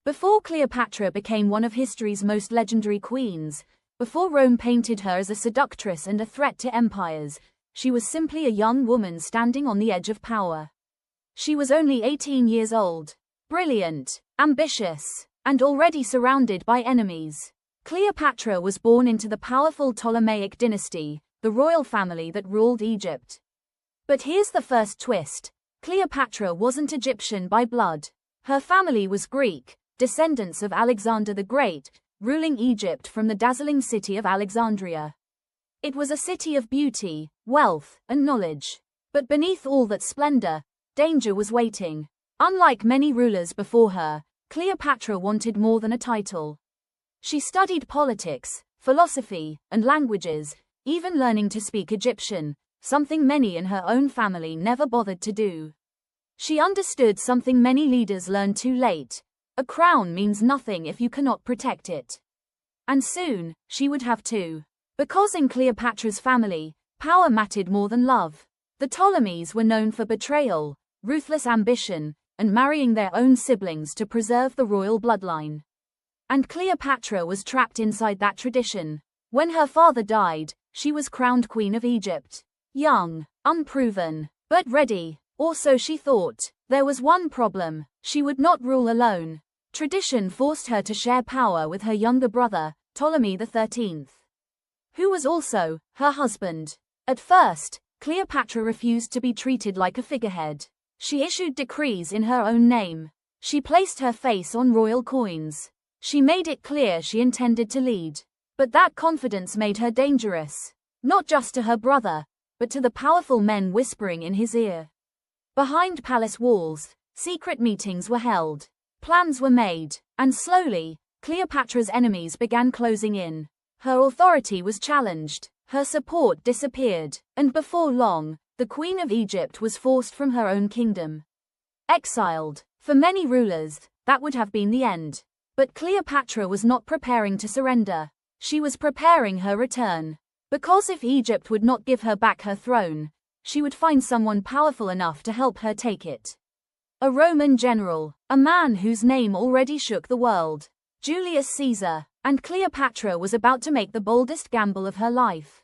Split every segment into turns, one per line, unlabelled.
Before Cleopatra became one of history's most legendary queens, before Rome painted her as a seductress and a threat to empires, she was simply a young woman standing on the edge of power. She was only 18 years old, brilliant, ambitious, and already surrounded by enemies. Cleopatra was born into the powerful Ptolemaic dynasty, the royal family that ruled Egypt. But here's the first twist. Cleopatra wasn't Egyptian by blood. Her family was Greek, descendants of Alexander the Great, ruling Egypt from the dazzling city of Alexandria. It was a city of beauty, wealth, and knowledge. But beneath all that splendor, danger was waiting. Unlike many rulers before her, Cleopatra wanted more than a title. She studied politics, philosophy, and languages, even learning to speak Egyptian, something many in her own family never bothered to do. She understood something many leaders learn too late. A crown means nothing if you cannot protect it. And soon, she would have to. Because in Cleopatra's family, power mattered more than love. The Ptolemies were known for betrayal, ruthless ambition, and marrying their own siblings to preserve the royal bloodline. And Cleopatra was trapped inside that tradition. When her father died, she was crowned Queen of Egypt. Young, unproven, but ready. Or so she thought. There was one problem: she would not rule alone. Tradition forced her to share power with her younger brother, Ptolemy XIII, who was also her husband. At first, Cleopatra refused to be treated like a figurehead. She issued decrees in her own name. She placed her face on royal coins. She made it clear she intended to lead. But that confidence made her dangerous. Not just to her brother, but to the powerful men whispering in his ear. Behind palace walls, secret meetings were held. Plans were made, and slowly, Cleopatra's enemies began closing in. Her authority was challenged, her support disappeared, and before long, the Queen of Egypt was forced from her own kingdom. Exiled. For many rulers, that would have been the end. But Cleopatra was not preparing to surrender. She was preparing her return. Because if Egypt would not give her back her throne, she would find someone powerful enough to help her take it. A Roman general, a man whose name already shook the world. Julius Caesar. And Cleopatra was about to make the boldest gamble of her life.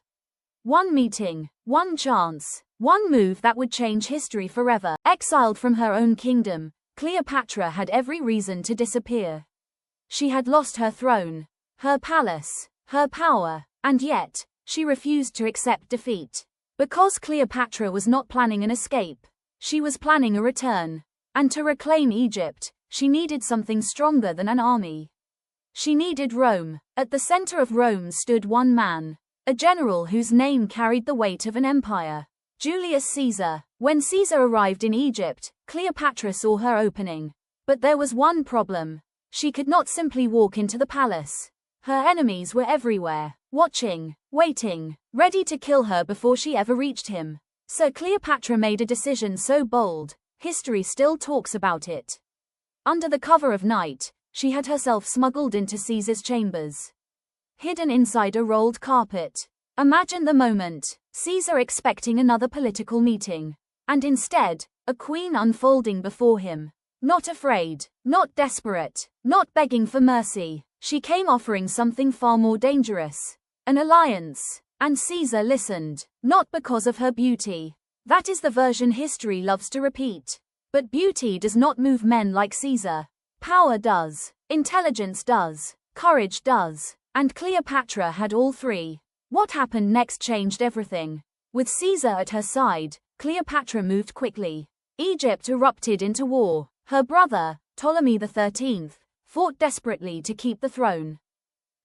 One meeting, one chance, one move that would change history forever. Exiled from her own kingdom, Cleopatra had every reason to disappear. She had lost her throne, her palace, her power, and yet, she refused to accept defeat. Because Cleopatra was not planning an escape, she was planning a return. And to reclaim Egypt, she needed something stronger than an army. She needed Rome. At the center of Rome stood one man, a general whose name carried the weight of an empire. Julius Caesar. When Caesar arrived in Egypt, Cleopatra saw her opening. But there was one problem. She could not simply walk into the palace. Her enemies were everywhere, watching, waiting, ready to kill her before she ever reached him. So Cleopatra made a decision so bold, history still talks about it. Under the cover of night, she had herself smuggled into Caesar's chambers. Hidden inside a rolled carpet. Imagine the moment, Caesar expecting another political meeting. And instead, a queen unfolding before him. Not afraid, not desperate, not begging for mercy. She came offering something far more dangerous. An alliance. And Caesar listened, not because of her beauty. That is the version history loves to repeat. But beauty does not move men like Caesar. Power does, intelligence does, courage does, and Cleopatra had all three. What happened next changed everything. With Caesar at her side, Cleopatra moved quickly. Egypt erupted into war. Her brother, Ptolemy XIII, fought desperately to keep the throne.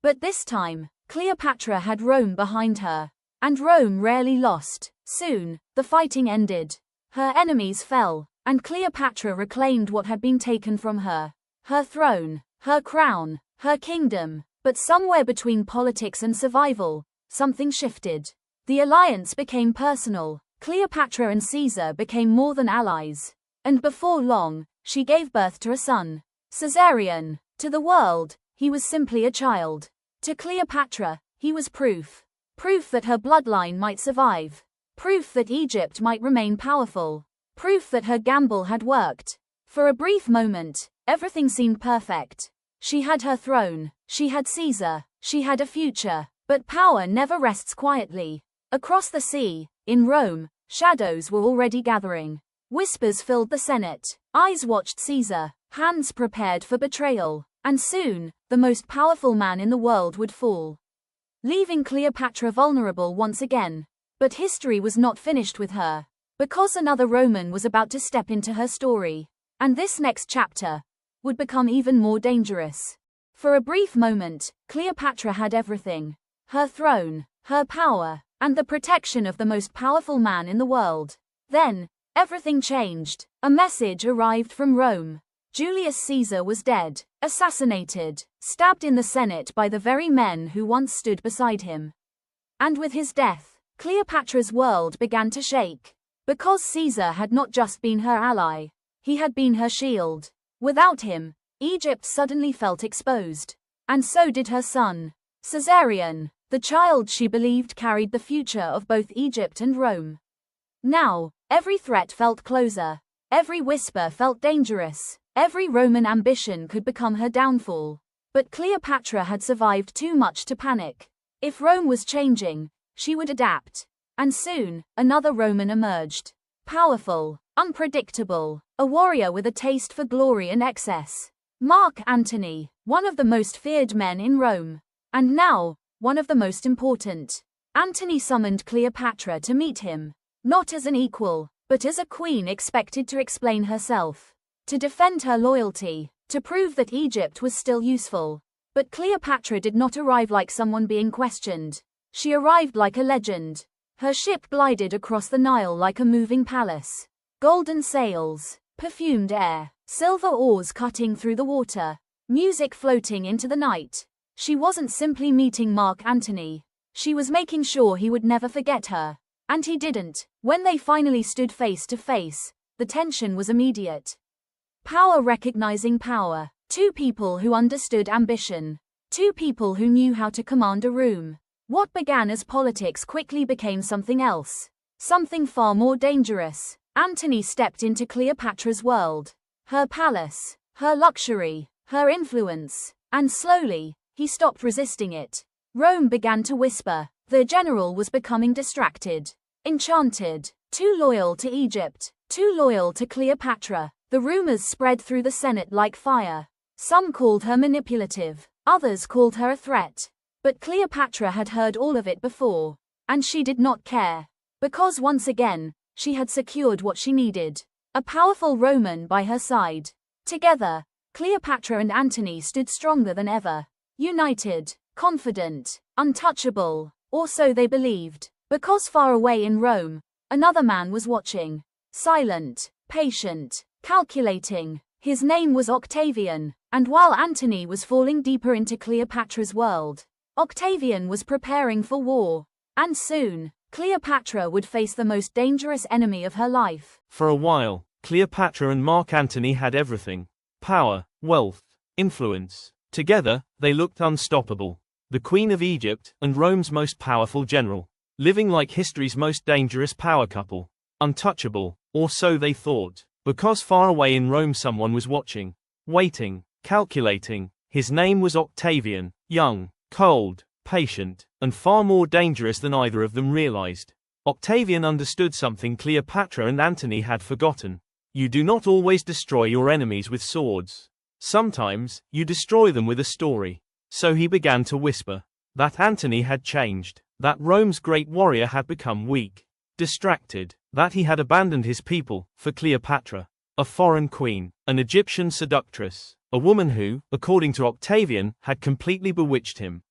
But this time, Cleopatra had Rome behind her. And Rome rarely lost. Soon, the fighting ended. Her enemies fell, and Cleopatra reclaimed what had been taken from her. Her throne, her crown, her kingdom. But somewhere between politics and survival, something shifted. The alliance became personal. Cleopatra and Caesar became more than allies. And before long, she gave birth to a son. Caesarion. To the world, he was simply a child. To Cleopatra, he was proof. Proof that her bloodline might survive. Proof that Egypt might remain powerful. Proof that her gamble had worked. For a brief moment, Everything seemed perfect. She had her throne, she had Caesar, she had a future. But power never rests quietly. Across the sea, in Rome, shadows were already gathering. Whispers filled the Senate. Eyes watched Caesar, hands prepared for betrayal. And soon, the most powerful man in the world would fall, leaving Cleopatra vulnerable once again. But history was not finished with her, because another Roman was about to step into her story. And this next chapter would become even more dangerous. For a brief moment, Cleopatra had everything: her throne, her power, and the protection of the most powerful man in the world. Then, everything changed. A message arrived from Rome. Julius Caesar was dead, assassinated, stabbed in the Senate by the very men who once stood beside him. And with his death, Cleopatra's world began to shake. Because Caesar had not just been her ally, he had been her shield. Without him, Egypt suddenly felt exposed. And so did her son, Caesarion, the child she believed carried the future of both Egypt and Rome. Now, every threat felt closer. Every whisper felt dangerous. Every Roman ambition could become her downfall. But Cleopatra had survived too much to panic. If Rome was changing, she would adapt. And soon, another Roman emerged. Powerful, unpredictable, a warrior with a taste for glory and excess. Mark Antony, one of the most feared men in Rome. And now, one of the most important. Antony summoned Cleopatra to meet him, not as an equal, but as a queen expected to explain herself, to defend her loyalty, to prove that Egypt was still useful. But Cleopatra did not arrive like someone being questioned. She arrived like a legend. Her ship glided across the Nile like a moving palace. Golden sails, perfumed air, silver oars cutting through the water, music floating into the night. She wasn't simply meeting Mark Antony. She was making sure he would never forget her. And he didn't. When they finally stood face to face, the tension was immediate. Power recognizing power. Two people who understood ambition. Two people who knew how to command a room. What began as politics quickly became something else. Something far more dangerous. Antony stepped into Cleopatra's world. Her palace, her luxury, her influence. And slowly, he stopped resisting it. Rome began to whisper. The general was becoming distracted, enchanted, too loyal to Egypt, too loyal to Cleopatra. The rumors spread through the Senate like fire. Some called her manipulative, others called her a threat. But Cleopatra had heard all of it before, and she did not care. Because once again, she had secured what she needed. A powerful Roman by her side. Together, Cleopatra and Antony stood stronger than ever. United, confident, untouchable, or so they believed. Because far away in Rome, another man was watching. Silent, patient, calculating. His name was Octavian, and while Antony was falling deeper into Cleopatra's world, Octavian was preparing for war. And soon, Cleopatra would face the most dangerous enemy of her life.
For a while, Cleopatra and Mark Antony had everything: power, wealth, influence. Together, they looked unstoppable. The Queen of Egypt and Rome's most powerful general, living like history's most dangerous power couple. Untouchable, or so they thought. Because far away in Rome someone was watching, waiting, calculating. His name was Octavian, young, cold, patient, and far more dangerous than either of them realized. Octavian understood something Cleopatra and Antony had forgotten. You do not always destroy your enemies with swords. Sometimes, you destroy them with a story. So he began to whisper that Antony had changed, that Rome's great warrior had become weak, distracted, that he had abandoned his people for Cleopatra, a foreign queen, an Egyptian seductress, a woman who, according to Octavian, had completely bewitched him.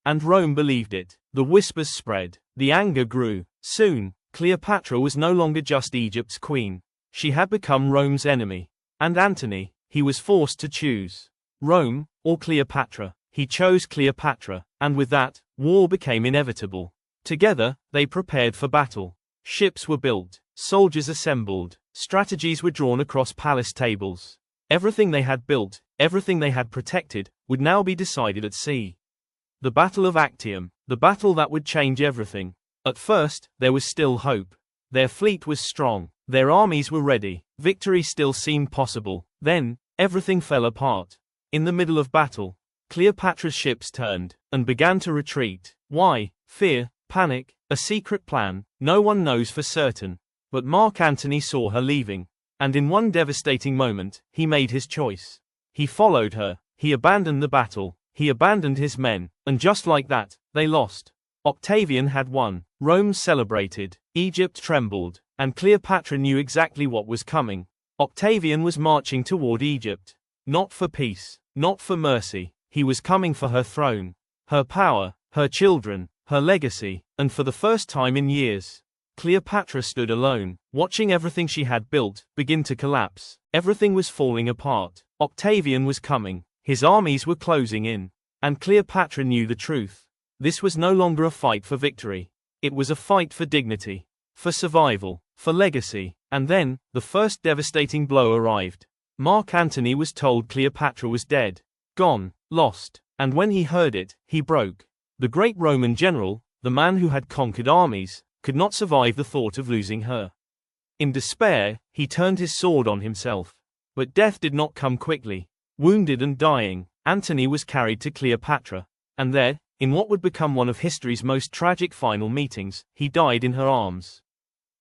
And Rome believed it. The whispers spread, the anger grew. Soon, Cleopatra was no longer just Egypt's queen. She had become Rome's enemy. And Antony, he was forced to choose Rome or Cleopatra. He chose Cleopatra, and with that, war became inevitable. Together, they prepared for battle. Ships were built, soldiers assembled, strategies were drawn across palace tables. Everything they had built, everything they had protected, would now be decided at sea. The Battle of Actium, the battle that would change everything. At first, there was still hope. Their fleet was strong, their armies were ready, victory still seemed possible. Then, everything fell apart. In the middle of battle, Cleopatra's ships turned and began to retreat. Why? Fear, panic, a secret plan, no one knows for certain. But Mark Antony saw her leaving, and in one devastating moment, he made his choice. He followed her, he abandoned the battle, he abandoned his men, and just like that, they lost. Octavian had won, Rome celebrated, Egypt trembled, and Cleopatra knew exactly what was coming. Octavian was marching toward Egypt. Not for peace, not for mercy, he was coming for her throne, her power, her children, her legacy, and for the first time in years, Cleopatra stood alone, watching everything she had built begin to collapse. Everything was falling apart. Octavian was coming, his armies were closing in, and Cleopatra knew the truth. This was no longer a fight for victory. It was a fight for dignity, for survival, for legacy. And then, the first devastating blow arrived. Mark Antony was told Cleopatra was dead, gone, lost, and when he heard it, he broke. The great Roman general, the man who had conquered armies, could not survive the thought of losing her. In despair, he turned his sword on himself. But death did not come quickly. Wounded and dying, Antony was carried to Cleopatra, and there, in what would become one of history's most tragic final meetings, he died in her arms.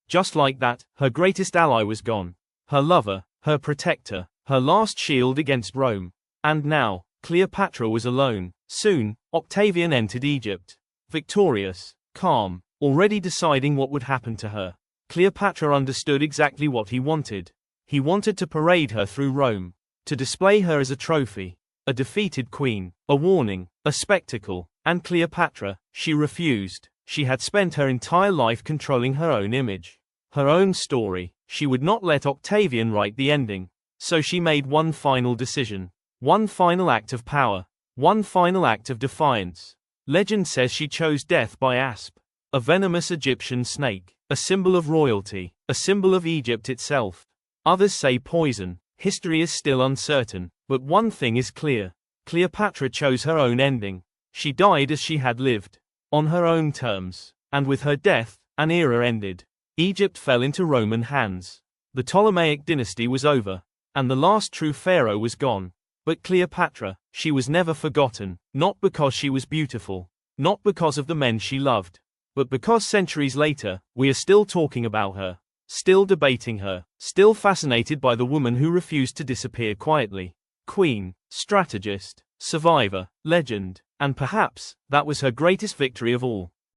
Just like that, her greatest ally was gone. Her lover, her protector, her last shield against Rome. And now, Cleopatra was alone. Soon, Octavian entered Egypt. Victorious, calm, already deciding what would happen to her. Cleopatra understood exactly what he wanted. He wanted to parade her through Rome, to display her as a trophy, a defeated queen, a warning, a spectacle. And Cleopatra, she refused. She had spent her entire life controlling her own image, her own story. She would not let Octavian write the ending. So she made one final decision, one final act of power, one final act of defiance. Legend says she chose death by asp, a venomous Egyptian snake, a symbol of royalty, a symbol of Egypt itself. Others say poison. History is still uncertain, but one thing is clear. Cleopatra chose her own ending. She died as she had lived, on her own terms, and with her death, an era ended. Egypt fell into Roman hands. The Ptolemaic dynasty was over, and the last true pharaoh was gone. But Cleopatra, she was never forgotten, not because she was beautiful, not because of the men she loved, but because centuries later, we are still talking about her, still debating her, still fascinated by the woman who refused to disappear quietly. Queen, strategist, survivor, legend, and perhaps, that was her greatest victory of all.